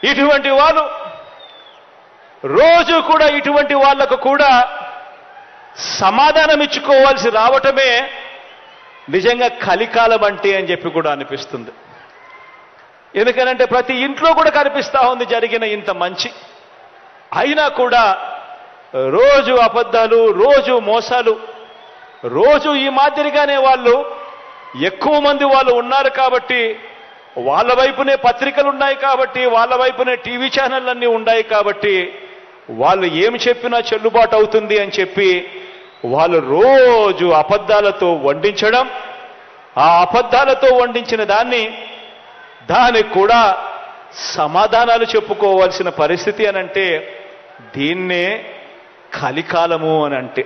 ఇటువంటి వాళ్ళు రోజు కూడా ఇటువంటి వాళ్లకు కూడా సమాధానం ఇచ్చుకోవాల్సి రావటమే నిజంగా కలికాలం అంటే అని చెప్పి కూడా అనిపిస్తుంది. ఎందుకనంటే ప్రతి ఇంట్లో కూడా కనిపిస్తా ఉంది జరిగిన ఇంత మంచి, అయినా కూడా రోజు అబద్ధాలు, రోజు మోసాలు, రోజు ఈ మాదిరిగానే వాళ్ళు ఎక్కువ మంది వాళ్ళు ఉన్నారు కాబట్టి, వాళ్ళ వైపునే పత్రికలు ఉన్నాయి కాబట్టి, వాళ్ళ వైపునే టీవీ ఛానళ్ళన్నీ ఉన్నాయి కాబట్టి వాళ్ళు ఏమి చెప్పినా చెల్లుబాటు అవుతుంది అని చెప్పి వాళ్ళు రోజు అబద్ధాలతో వండించడం, ఆ అబద్ధాలతో వండించిన దానికి కూడా సమాధానాలు చెప్పుకోవాల్సిన పరిస్థితి అని అంటే దీన్నే కలికాలము అని అంటే.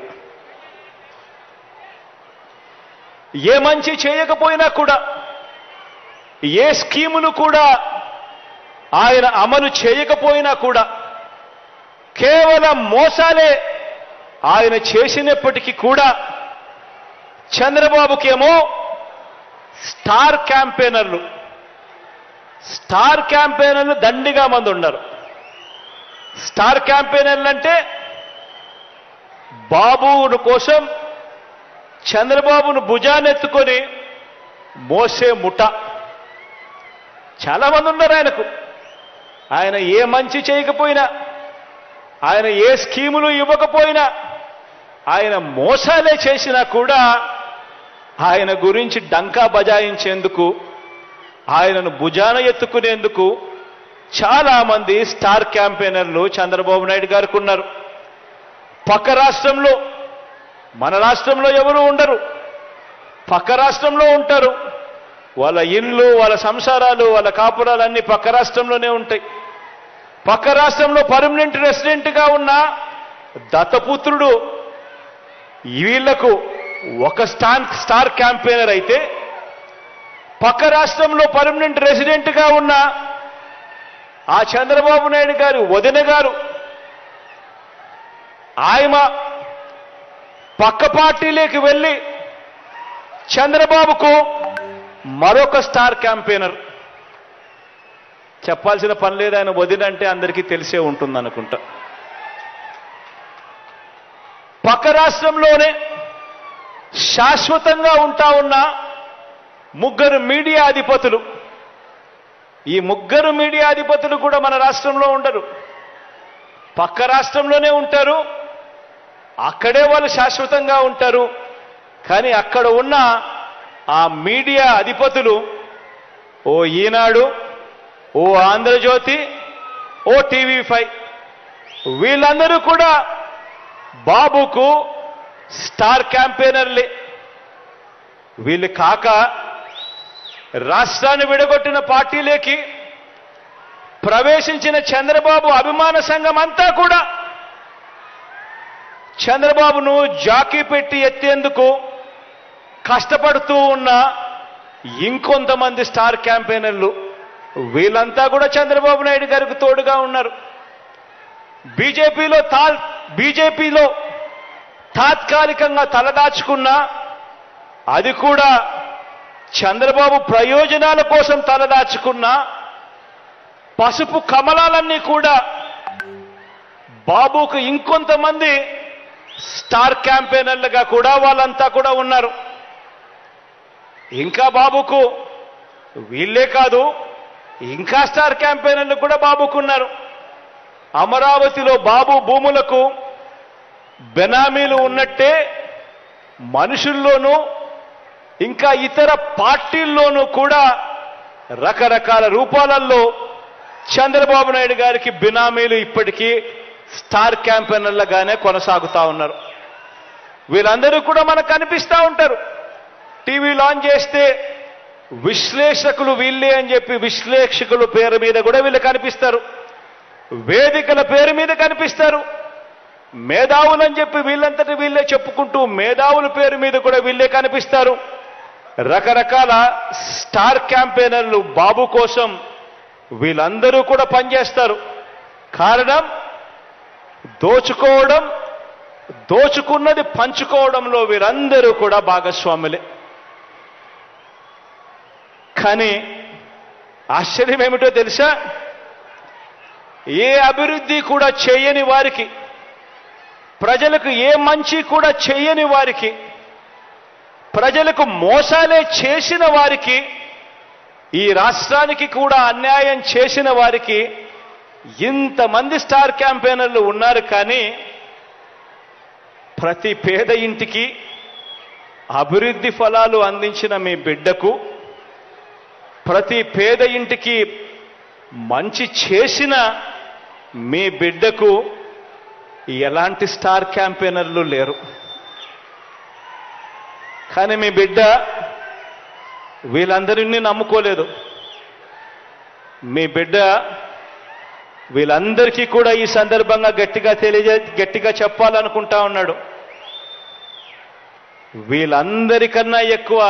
ఏ మంచి చేయకపోయినా కూడా, ఏ స్కీములు కూడా ఆయన అమలు చేయకపోయినా కూడా కేవలం మోసాలే ఆయన చేసినప్పటికీ కూడా చంద్రబాబుకేమో స్టార్ క్యాంపెయినర్లు దండిగా మంది ఉన్నారు. స్టార్ క్యాంపెయినర్లు అంటే బాబును కోసం చంద్రబాబును భుజానెత్తుకొని మోసే ముఠ చాలా మంది ఉన్నారు ఆయనకు. ఆయన ఏ మంచి చేయకపోయినా, ఆయన ఏ స్కీములు ఇవ్వకపోయినా, ఆయన మోసాలే చేసినా కూడా ఆయన గురించి డంకా బజాయించేందుకు, ఆయనను భుజాన ఎత్తుకునేందుకు చాలా మంది స్టార్ క్యాంపెయినర్లు చంద్రబాబు నాయుడు గారికి ఉన్నారు. పక్క రాష్ట్రంలో, మన రాష్ట్రంలో ఎవరు ఉండరు, పక్క రాష్ట్రంలో ఉంటారు. వాళ్ళ ఇళ్ళు, వాళ్ళ సంసారాలు, వాళ్ళ కాపురాలన్నీ పక్క రాష్ట్రంలోనే ఉంటాయి. పక్క రాష్ట్రంలో పర్మనెంట్ రెసిడెంట్గా ఉన్న దత్తపుత్రుడు వీళ్లకు ఒక స్టార్ క్యాంపెయినర్ అయితే, పక్క రాష్ట్రంలో పర్మనెంట్ రెసిడెంట్గా ఉన్న ఆ చంద్రబాబు నాయుడు గారి వదిన గారు, ఆయన పక్క పార్టీలోకి వెళ్ళి చంద్రబాబుకు మరొక స్టార్ క్యాంపెయినర్. చెప్పాల్సిన పని లేదు, ఆయన వదిన అంటే అందరికీ తెలిసే ఉంటుంది అనుకుంటా. పక్క రాష్ట్రంలోనే శాశ్వతంగా ఉంటా ఉన్న ముగ్గురు మీడియా అధిపతులు, ఈ ముగ్గురు మీడియా అధిపతులు కూడా మన రాష్ట్రంలో ఉండరు, పక్క రాష్ట్రంలోనే ఉంటారు. అక్కడే వాళ్ళు శాశ్వతంగా ఉంటారు. కానీ అక్కడ ఉన్న ఆ మీడియా అధిపతులు, ఓ ఈనాడు, ఓ ఆంధ్రజ్యోతి, ఓ టీవీ5, వీళ్ళందరూ కూడా బాబుకు స్టార్ క్యాంపెయినర్లే. వీళ్ళు కాక రాష్ట్రాన్ని విడగొట్టిన పార్టీలోకి ప్రవేశించిన చంద్రబాబు అభిమాన సంఘం అంతా కూడా చంద్రబాబును జాకీ పెట్టి ఎత్తేందుకు కష్టపడుతూ ఉన్న ఇంకొంతమంది స్టార్ క్యాంపెయినర్లు, వీళ్ళంతా కూడా చంద్రబాబు నాయుడు గారికి తోడుగా ఉన్నారు. బీజేపీలో తాత్కాలికంగా తలదాచుకున్న, అది కూడా చంద్రబాబు ప్రయోజనాల కోసం తలదాచుకున్న పసుపు కమలాలన్నీ కూడా బాబుకు ఇంకొంతమంది స్టార్ క్యాంపెయినర్లుగా కూడా వాళ్ళంతా కూడా ఉన్నారు. ఇంకా బాబుకు వీళ్ళే కాదు, ఇంకా స్టార్ క్యాంపెయినర్లు కూడా బాబుకున్నారు. అమరావతిలో బాబు భూములకు బెనామీలు ఉన్నట్టే మనుషుల్లోనూ ఇంకా ఇతర పార్టీల్లోనూ కూడా రకరకాల రూపాలలో చంద్రబాబు నాయుడు గారికి బినామీలు ఇప్పటికీ స్టార్ క్యాంపెయినర్లుగానే కొనసాగుతా ఉన్నారు. వీళ్ళందరూ కూడా మనకు కనిపిస్తూ ఉంటారు. టీవీ లాంచ్ చేస్తే విశ్లేషకులు వీళ్ళే అని చెప్పి విశ్లేషకుల పేరు మీద కూడా వీళ్ళు కనిపిస్తారు, వేదికల పేరు మీద కనిపిస్తారు. మేధావులని చెప్పి వీళ్ళంతటి వీళ్ళే చెప్పుకుంటూ మేధావుల పేరు మీద కూడా వీళ్ళే కనిపిస్తారు. రకరకాల స్టార్ క్యాంపెయినర్లు బాబు కోసం వీళ్ళందరూ కూడా పనిచేస్తారు. కారణం దోచుకోవడం, దోచుకున్నది పంచుకోవడంలో వీరందరూ కూడా భాగస్వాములే. కానీ ఆశ్చర్యం ఏమిటో తెలుసా, ఏ అభివృద్ధి కూడా చేయని వారికి, ప్రజలకు ఏ మంచి కూడా చేయని వారికి, ప్రజలకు మోసాలే చేసిన వారికి, ఈ రాష్ట్రానికి కూడా అన్యాయం చేసిన వారికి ఇంతమంది స్టార్ క్యాంపెయినర్లు ఉన్నారు. కానీ ప్రతి పేద ఇంటికి అభివృద్ధి ఫలాలు అందించిన మీ బిడ్డకు, ప్రతి పేద ఇంటికి మంచి చేసిన మీ బిడ్డకు ఎలాంటి స్టార్ క్యాంపెయినర్లు లేరు. కానీ మీ బిడ్డ వీళ్ళందరినీ నమ్ముకోలేదు. మీ బిడ్డ వీళ్ళందరికీ కూడా ఈ సందర్భంగా గట్టిగా చెప్పాలనుకుంటా ఉన్నాడు. వీళ్ళందరికన్నా ఎక్కువ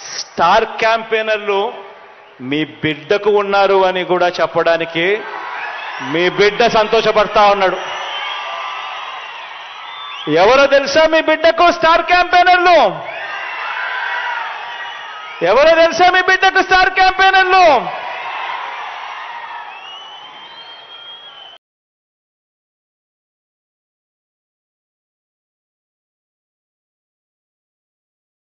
స్టార్ క్యాంపెయినర్లు మీ బిడ్డకు ఉన్నారు అని కూడా చెప్పడానికి మీ బిడ్డ సంతోషపడతా ఉన్నాడు. ఎవరో తెలుసా మీ బిడ్డకు స్టార్ క్యాంపెయినర్లు? ఎవరో తెలుసా మీ బిడ్డకు స్టార్ క్యాంపెయినర్లు?